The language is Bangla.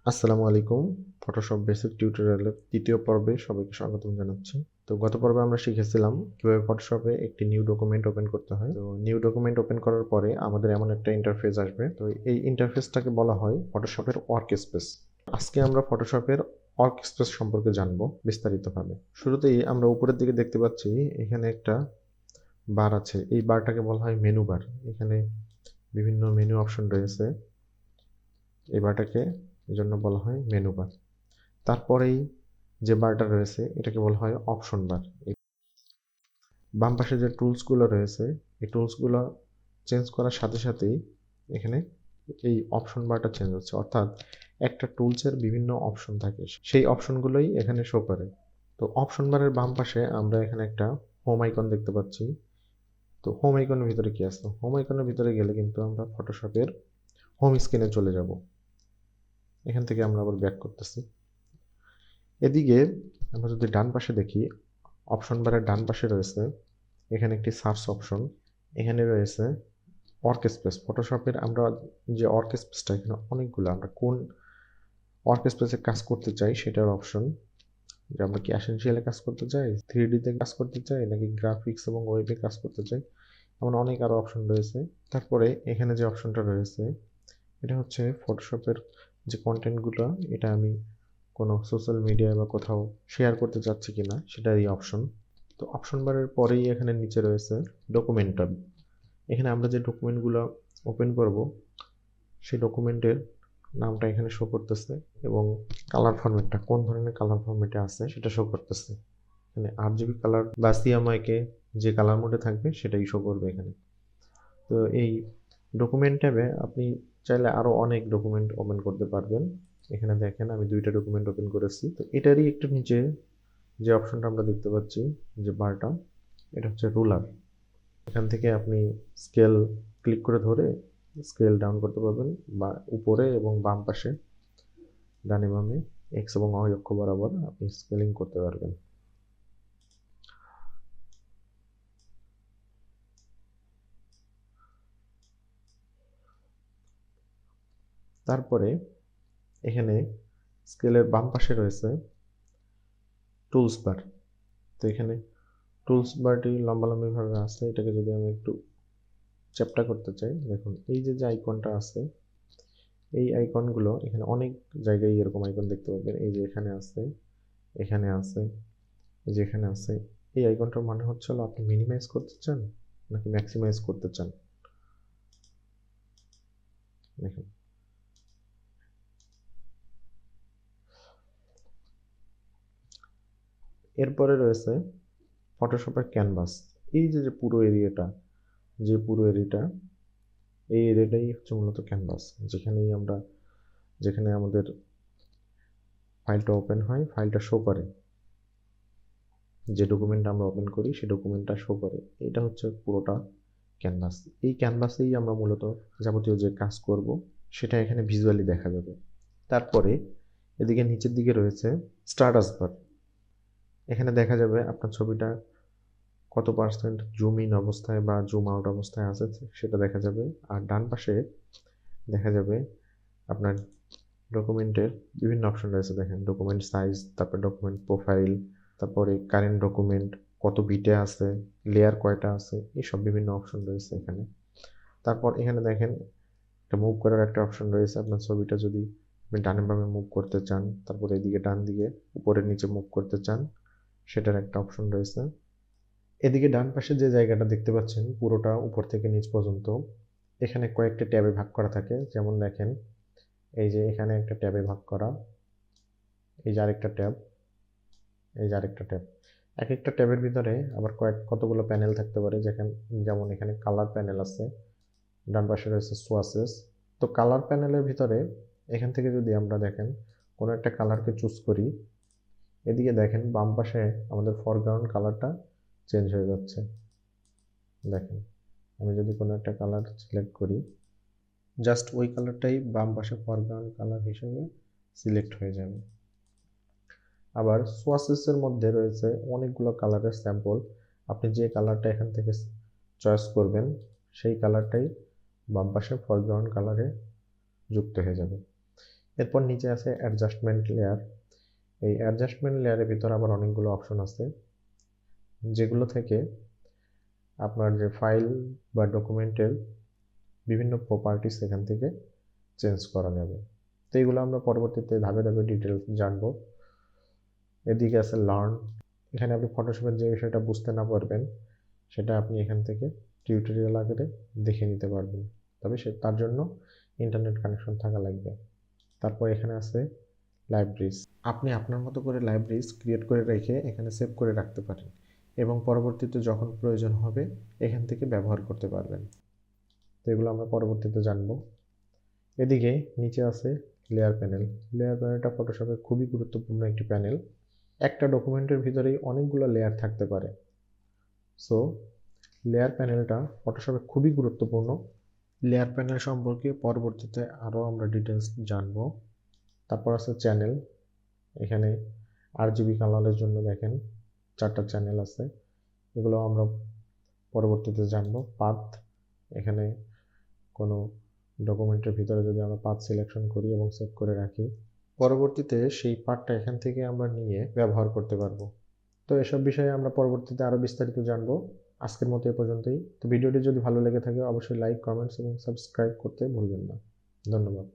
আসসালামু আলাইকুম। ফটোশপ বেসিক টিউটোরিয়ালের ৩য় পর্বে সবাইকে স্বাগতম জানাচ্ছি। তো গত পর্বে আমরা শিখেছিলাম কিভাবে ফটোশপে একটি নিউ ডকুমেন্ট ওপেন করতে হয়। তো নিউ ডকুমেন্ট ওপেন করার পরে আমাদের এমন একটা ইন্টারফেস আসবে। তো এই ইন্টারফেসটাকে বলা হয় ফটোশপের ওয়ার্ক স্পেস। আজকে আমরা ফটোশপের ওয়ার্ক স্পেস সম্পর্কে জানবো বিস্তারিতভাবে। শুরুতেই আমরা উপরের দিকে দেখতে পাচ্ছি এখানে একটা বার আছে। এই বারটাকে বলা হয় মেনু বার। এখানে বিভিন্ন মেনু অপশন রয়েছে। এই বারটাকে এজন্য বলা হয় মেনু বার। তারপরেই যে বারটা রয়েছে এটাকে বলা হয় অপশন বার। বাম পাশে যে টুলসগুলো রয়েছে এই টুলসগুলো চেঞ্জ করার সাথে সাথেই এখানে এই অপশন বারটা চেঞ্জ হচ্ছে, অর্থাৎ একটা টুলসের বিভিন্ন অপশন থাকে, সেই অপশনগুলোই এখানে শো করে। তো অপশন বারের বাম পাশে আমরা এখানে একটা হোম আইকন দেখতে পাচ্ছি। তো হোম আইকনের ভিতরে কি আছে? হোম আইকনের ভিতরে গেলে কিন্তু আমরা ফটোশপের হোম স্ক্রিনে চলে যাব। এখান থেকে আমরা আবার ব্যাক করতেছি। এদিকে আমরা যদি ডান পাশে দেখি, অপশন বারের ডান পাশে রয়েছে এখানে একটি সার্চ অপশন। এখানে রয়েছে ওয়ার্ক স্পেস। ফটোশপের আমরা যে ওয়ার্ক স্পেসটা, এখানে অনেকগুলো, আমরা কোন ওয়ার্ক স্পেসে কাজ করতে চাই সেটার অপশন, যে আমরা কি অ্যাসেনশিয়ালে কাজ করতে চাই, 3D-তে কাজ করতে চাই, নাকি গ্রাফিক্স এবং ওয়েবে কাজ করতে চাই, এমন অনেক আরও অপশন রয়েছে। তারপরে এখানে যে অপশনটা রয়েছে এটা হচ্ছে ফটোশপের যে কন্টেন্টগুলো, এটা আমি কোনো সোশ্যাল মিডিয়ায় বা কোথাও শেয়ার করতে চাচ্ছি কিনা সেটার এই অপশন। তো অপশন বারের পরেই এখানে নিচে রয়েছে ডকুমেন্ট ট্যাব। এখানে আমরা যে ডকুমেন্টগুলো ওপেন করব সেই ডকুমেন্টের নামটা এখানে শো করতেছে এবং কালার ফরম্যাটটা কোন ধরনের কালার ফরম্যাটে আছে সেটা শো করতেছে। এখানে আরজিবি কালার বা সিএমওয়াইকে যে কালার মোডে থাকবে সেটাই শো করবে এখানে। তো এই ডকুমেন্ট ট্যাবে আপনি চাইলে আরও অনেক ডকুমেন্ট ওপেন করতে পারবেন। এখানে দেখেন আমি 2টা ডকুমেন্ট ওপেন করেছি। তো এটারই একটু নিচে যে অপশনটা আমরা দেখতে পাচ্ছি, যে বারটা, এটা হচ্ছে রুলার। এখান থেকে আপনি স্কেল ক্লিক করে ধরে স্কেল ডাউন করতে পারবেন, বা উপরে এবং বাম পাশে ডানে বামে এক্স এবং ওয়াই অক্ষ বরাবর আপনি স্কেলিং করতে পারবেন। তারপরে এখানে স্কেলের বাম পাশে রয়েছে টুলস বার। তো এখানে টুলস বারটি লম্বালম্বিভাবে আছে। এটাকে যদি আমি একটু চ্যাপ্টা করতে চাই, দেখুন এই যে যে আইকনটা আছে, এই আইকনগুলো এখানে অনেক জায়গায় এরকম আইকন দেখতে পাবেন। এই যে এখানে আছে, এখানে আছে, এই যে এখানে আছে। এই আইকনটার মানে হচ্ছে হলো আপনি মিনিমাইজ করতে চান নাকি ম্যাক্সিমাইজ করতে চান। দেখুন এরপরে রয়েছে ফটোশপের ক্যানভাস। এই যে যে পুরো এরিয়াটা, যে পুরো এরিয়াটা, এই এরিয়াটাই হচ্ছে মূলত ক্যানভাস, যেখানে আমাদের ফাইলটা ওপেন হয়, ফাইলটা শো করে, যে ডকুমেন্ট আমরা ওপেন করি সেই ডকুমেন্টটা শো করে। এটা হচ্ছে পুরোটা ক্যানভাস। এই ক্যানভাসেই আমরা মূলত যাবতীয় যে কাজ করব সেটা এখানে ভিজুয়ালি দেখা যাবে। তারপরে এদিকে নিচের দিকে রয়েছে স্ট্যাটাস বার। এখানে দেখা যাবে আপনার ছবিটা কত পার্সেন্ট জুম ইন অবস্থায় বা জুম আউট অবস্থায় আছে সেটা দেখা যাবে। আর ডান পাশে দেখা যাবে আপনার ডকুমেন্টের বিভিন্ন অপশন রয়েছে। দেখেন ডকুমেন্ট সাইজ, তারপর ডকুমেন্ট প্রোফাইল, তারপরে কারেন্ট ডকুমেন্ট কত বিটে আছে, লেয়ার কয়টা আছে, এইসব বিভিন্ন অপশন রয়েছে এখানে। তারপর এখানে দেখেন একটা মুভ করার একটা অপশন রয়েছে। আপনার ছবিটা যদি আপনি ডানে বামে মুভ করতে চান, তারপর এদিকে ডান দিকে উপরে নিচে মুভ করতে চান, সেটার একটা অপশন রয়েছে। এদিকে ডান পাশে যে জায়গাটা দেখতে পাচ্ছেন পুরোটা উপর থেকে নিচ পর্যন্ত, এখানে কয়েকটা ট্যাবে ভাগ করা থাকে। যেমন দেখেন এই যে এখানে একটা ট্যাবে ভাগ করা, এই যে আরেকটা ট্যাব, এই যে আরেকটা ট্যাব। এক একটা ট্যাবের ভিতরে আবার কতগুলো প্যানেল থাকতে পারে। যেমন এখানে কালার প্যানেল আছে, ডান পাশে রয়েছে সোয়াসেস। তো কালার প্যানেলের ভিতরে এখান থেকে যদি আমরা দেখেন কোনো একটা কালারকে চুজ করি, এদিকে দেখেন বাম পাশে আমাদের ফরগ্রাউন্ড কালারটা চেঞ্জ হয়ে যাচ্ছে। দেখেন আমি যদি কোনো একটা কালার সিলেক্ট করি, জাস্ট ওই কালারটাই বাম পাশে ফরগ্রাউন্ড কালার হিসেবে সিলেক্ট হয়ে যাবে। আবার সোয়াসেসের মধ্যে রয়েছে অনেকগুলো কালারের স্যাম্পল। আপনি যে কালারটা এখান থেকে চয়েস করবেন সেই কালারটাই বাম পাশে ফরগ্রাউন্ড কালারে যুক্ত হয়ে যাবে। এরপর নিচে আছে অ্যাডজাস্টমেন্ট লেয়ার। এই অ্যাডজাস্টমেন্ট লেয়ারের ভিতরে আবার অনেকগুলো অপশন আছে, যেগুলো থেকে আপনার যে ফাইল বা ডকুমেন্টের বিভিন্ন প্রপার্টিস এখান থেকে চেঞ্জ করা যাবে। তো এইগুলো আমরা পরবর্তীতে ধাপে ধাপে ডিটেলস জানবো। এদিকে আছে লার্ন। এখানে আপনি ফটোশপের যে বিষয়টা বুঝতে না পারবেন সেটা আপনি এখান থেকে টিউটোরিয়াল আকারে দেখে নিতে পারবেন, তবে তার জন্য ইন্টারনেট কানেকশন থাকা লাগবে। তারপর এখানে আছে লাইব্রেরিজ। আপনি আপনার মতো করে লাইব্রেরিজ ক্রিয়েট করে রেখে এখানে সেভ করে রাখতে পারেন এবং পরবর্তীতে যখন প্রয়োজন হবে এখান থেকে ব্যবহার করতে পারবেন। তো এগুলো আমরা পরবর্তীতে জানবো। এদিকে নিচে আছে লেয়ার প্যানেল। লেয়ার প্যানেলটা ফটোশপের খুবই গুরুত্বপূর্ণ একটি প্যানেল। একটা ডকুমেন্টের ভিতরেই অনেকগুলো লেয়ার থাকতে পারে, সো লেয়ার প্যানেলটা ফটোশপে খুবই গুরুত্বপূর্ণ। লেয়ার প্যানেল সম্পর্কে পরবর্তীতে আরও আমরা ডিটেলস জানবো। তারপর আছে চ্যানেল। এখানে RGB কালারের জন্য দেখেন 4টা চ্যানেল আছে, এগুলো আমরা পরবর্তীতে জানবো। পাথ, এখানে কোনো ডকুমেন্টের ভিতরে যদি আমরা পাথ সিলেকশন করি এবং সেভ করে রাখি, পরবর্তীতে সেই পাথটা এখান থেকে আমরা নিয়ে ব্যবহার করতে পারবো। তো এসব বিষয়ে আমরা পরবর্তীতে আরও বিস্তারিত জানবো। আজকের মতো এ পর্যন্তই। তো ভিডিওটি যদি ভালো লেগে থাকে অবশ্যই লাইক, কমেন্টস এবং সাবস্ক্রাইব করতে ভুলবেন না। ধন্যবাদ।